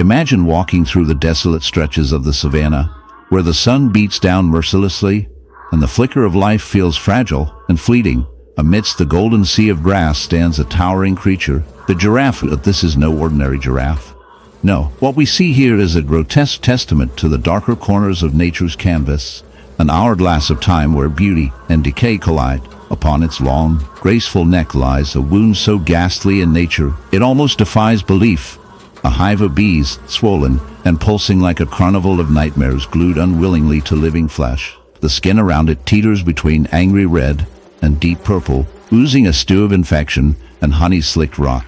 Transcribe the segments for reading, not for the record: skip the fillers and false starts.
Imagine walking through the desolate stretches of the savannah, where the sun beats down mercilessly, and the flicker of life feels fragile and fleeting. Amidst the golden sea of grass stands a towering creature, the giraffe. But this is no ordinary giraffe. No, what we see here is a grotesque testament to the darker corners of nature's canvas, an hourglass of time where beauty and decay collide. Upon its long, graceful neck lies a wound so ghastly in nature, it almost defies belief. A hive of bees, swollen and pulsing like a carnival of nightmares, glued unwillingly to living flesh. The skin around it teeters between angry red and deep purple, oozing a stew of infection and honey-slicked rot.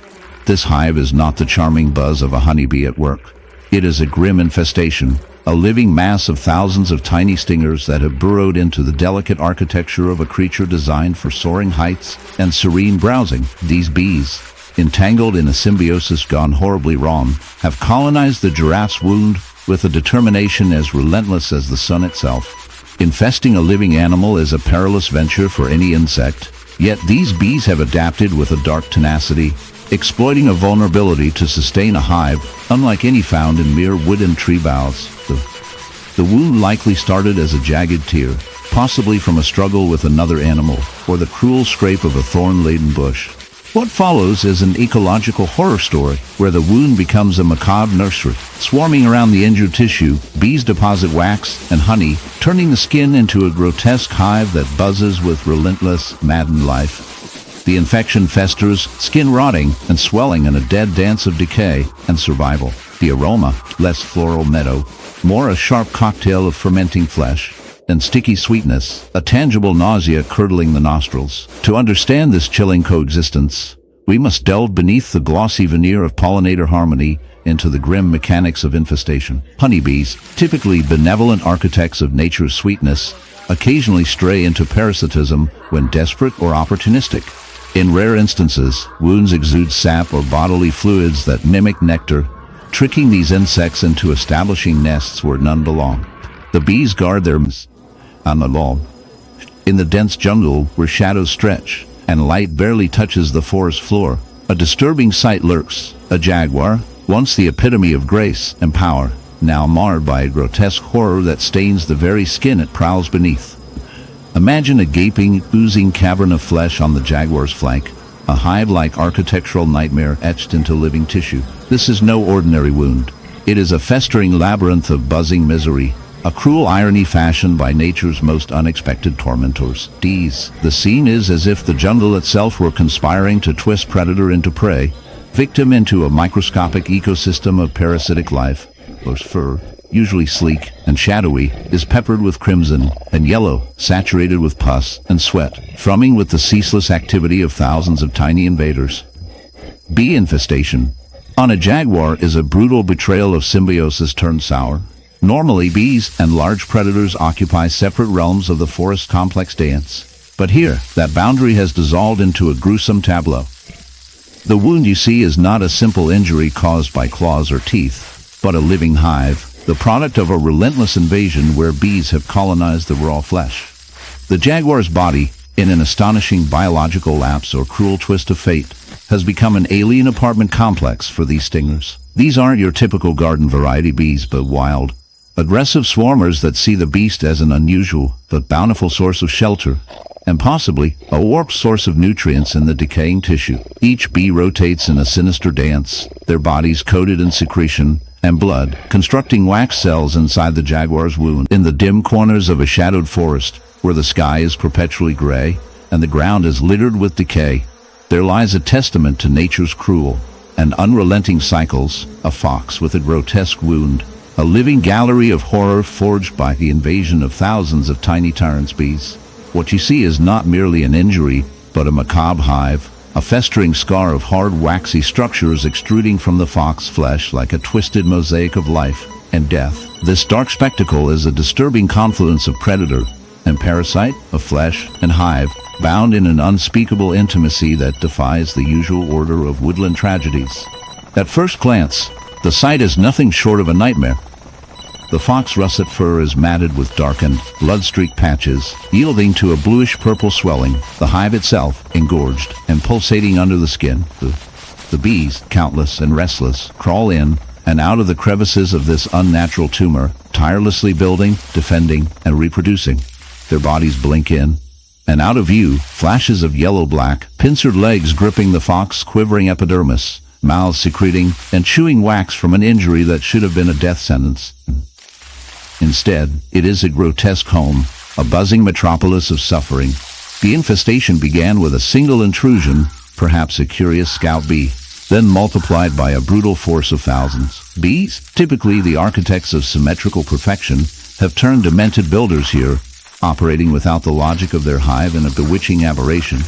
This hive is not the charming buzz of a honeybee at work. It is a grim infestation, a living mass of thousands of tiny stingers that have burrowed into the delicate architecture of a creature designed for soaring heights and serene browsing. These bees, entangled in a symbiosis gone horribly wrong, have colonized the giraffe's wound with a determination as relentless as the sun itself. Infesting a living animal is a perilous venture for any insect, yet these bees have adapted with a dark tenacity, exploiting a vulnerability to sustain a hive unlike any found in mere wood and tree boughs. The wound likely started as a jagged tear, possibly from a struggle with another animal, or the cruel scrape of a thorn-laden bush. What follows is an ecological horror story, where the wound becomes a macabre nursery. Swarming around the injured tissue, bees deposit wax and honey, turning the skin into a grotesque hive that buzzes with relentless, maddened life. The infection festers, skin rotting and swelling in a dead dance of decay and survival. The aroma, less floral meadow, more a sharp cocktail of fermenting flesh and sticky sweetness, a tangible nausea curdling the nostrils. To understand this chilling coexistence, we must delve beneath the glossy veneer of pollinator harmony into the grim mechanics of infestation. Honeybees, typically benevolent architects of nature's sweetness, occasionally stray into parasitism when desperate or opportunistic. In rare instances, wounds exude sap or bodily fluids that mimic nectar, tricking these insects into establishing nests where none belong. The bees guard their on the lawn, in the dense jungle where shadows stretch and light barely touches the forest floor. A disturbing sight lurks, a jaguar, once the epitome of grace and power, now marred by a grotesque horror that stains the very skin it prowls beneath. Imagine a gaping, oozing cavern of flesh on the jaguar's flank, a hive-like architectural nightmare etched into living tissue. This is no ordinary wound. It is a festering labyrinth of buzzing misery, a cruel irony fashioned by nature's most unexpected tormentors. The scene is as if the jungle itself were conspiring to twist predator into prey, victim into a microscopic ecosystem of parasitic life, whose fur, usually sleek and shadowy, is peppered with crimson and yellow, saturated with pus and sweat, thrumming with the ceaseless activity of thousands of tiny invaders. Bee infestation on a jaguar is a brutal betrayal of symbiosis turned sour. Normally, bees and large predators occupy separate realms of the forest complex dance. But here, that boundary has dissolved into a gruesome tableau. The wound you see is not a simple injury caused by claws or teeth, but a living hive, the product of a relentless invasion where bees have colonized the raw flesh. The jaguar's body, in an astonishing biological lapse or cruel twist of fate, has become an alien apartment complex for these stingers. These aren't your typical garden variety bees, but wild, aggressive swarmers that see the beast as an unusual but bountiful source of shelter, and possibly a warped source of nutrients in the decaying tissue. Each bee rotates in a sinister dance, their bodies coated in secretion and blood, constructing wax cells inside the jaguar's wound. In the dim corners of a shadowed forest, where the sky is perpetually gray and the ground is littered with decay, there lies a testament to nature's cruel and unrelenting cycles. A fox with a grotesque wound, a living gallery of horror forged by the invasion of thousands of tiny tyrant bees. What you see is not merely an injury, but a macabre hive, a festering scar of hard, waxy structures extruding from the fox flesh like a twisted mosaic of life and death. This dark spectacle is a disturbing confluence of predator and parasite, of flesh and hive, bound in an unspeakable intimacy that defies the usual order of woodland tragedies. At first glance, the sight is nothing short of a nightmare. The fox russet fur is matted with darkened, blood-streaked patches, yielding to a bluish-purple swelling, the hive itself engorged and pulsating under the skin. The bees, countless and restless, crawl in and out of the crevices of this unnatural tumor, tirelessly building, defending, and reproducing. Their bodies blink in and out of view, flashes of yellow-black, pincered legs gripping the fox's quivering epidermis, mouths secreting and chewing wax from an injury that should have been a death sentence. Instead, it is a grotesque home, a buzzing metropolis of suffering. The infestation began with a single intrusion, perhaps a curious scout bee, then multiplied by a brutal force of thousands. Bees, typically the architects of symmetrical perfection, have turned demented builders here, operating without the logic of their hive in a bewitching aberration.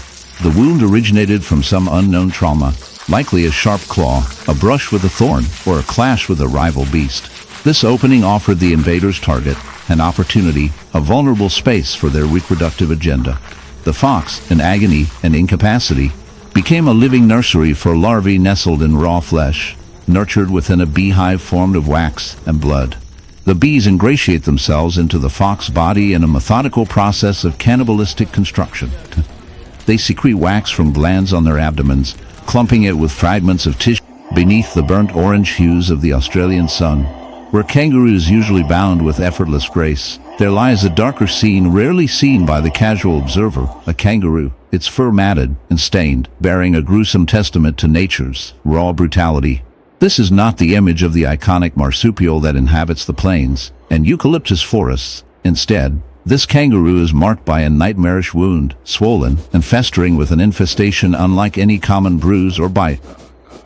The wound originated from some unknown trauma, likely a sharp claw, a brush with a thorn, or a clash with a rival beast. This opening offered the invader's target an opportunity, a vulnerable space for their reproductive agenda. The fox, in agony and incapacity, became a living nursery for larvae nestled in raw flesh, nurtured within a beehive formed of wax and blood. The bees ingratiate themselves into the fox body in a methodical process of cannibalistic construction. They secrete wax from glands on their abdomens, clumping it with fragments of tissue beneath the burnt orange hues of the Australian sun. Where kangaroos usually bound with effortless grace, there lies a darker scene rarely seen by the casual observer, a kangaroo, its fur matted and stained, bearing a gruesome testament to nature's raw brutality. This is not the image of the iconic marsupial that inhabits the plains and eucalyptus forests. Instead, this kangaroo is marked by a nightmarish wound, swollen and festering with an infestation unlike any common bruise or bite.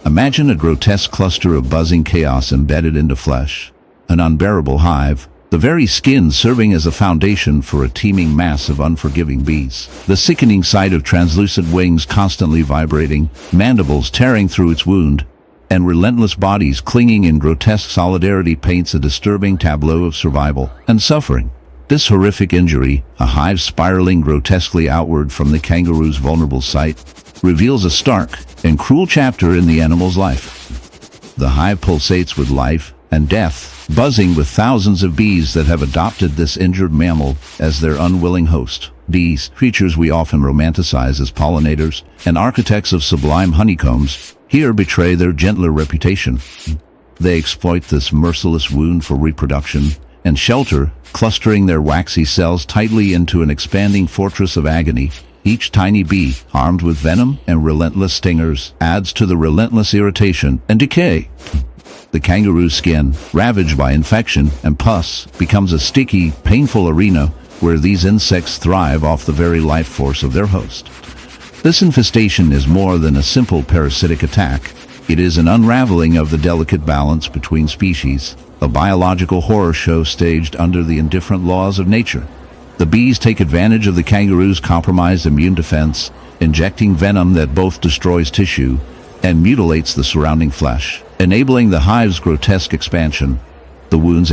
Imagine a grotesque cluster of buzzing chaos embedded into flesh, an unbearable hive, the very skin serving as a foundation for a teeming mass of unforgiving bees. The sickening sight of translucent wings constantly vibrating, mandibles tearing through its wound, and relentless bodies clinging in grotesque solidarity paints a disturbing tableau of survival and suffering. This horrific injury, a hive spiraling grotesquely outward from the kangaroo's vulnerable site, reveals a stark and cruel chapter in the animal's life. The hive pulsates with life and death, buzzing with thousands of bees that have adopted this injured mammal as their unwilling host. Bees, creatures we often romanticize as pollinators and architects of sublime honeycombs, here betray their gentler reputation. They exploit this merciless wound for reproduction and shelter, clustering their waxy cells tightly into an expanding fortress of agony. Each tiny bee, armed with venom and relentless stingers, adds to the relentless irritation and decay. The kangaroo's skin, ravaged by infection and pus, becomes a sticky, painful arena where these insects thrive off the very life force of their host. This infestation is more than a simple parasitic attack. It is an unraveling of the delicate balance between species, a biological horror show staged under the indifferent laws of nature. The bees take advantage of the kangaroo's compromised immune defense, injecting venom that both destroys tissue and mutilates the surrounding flesh, enabling the hive's grotesque expansion. The wounds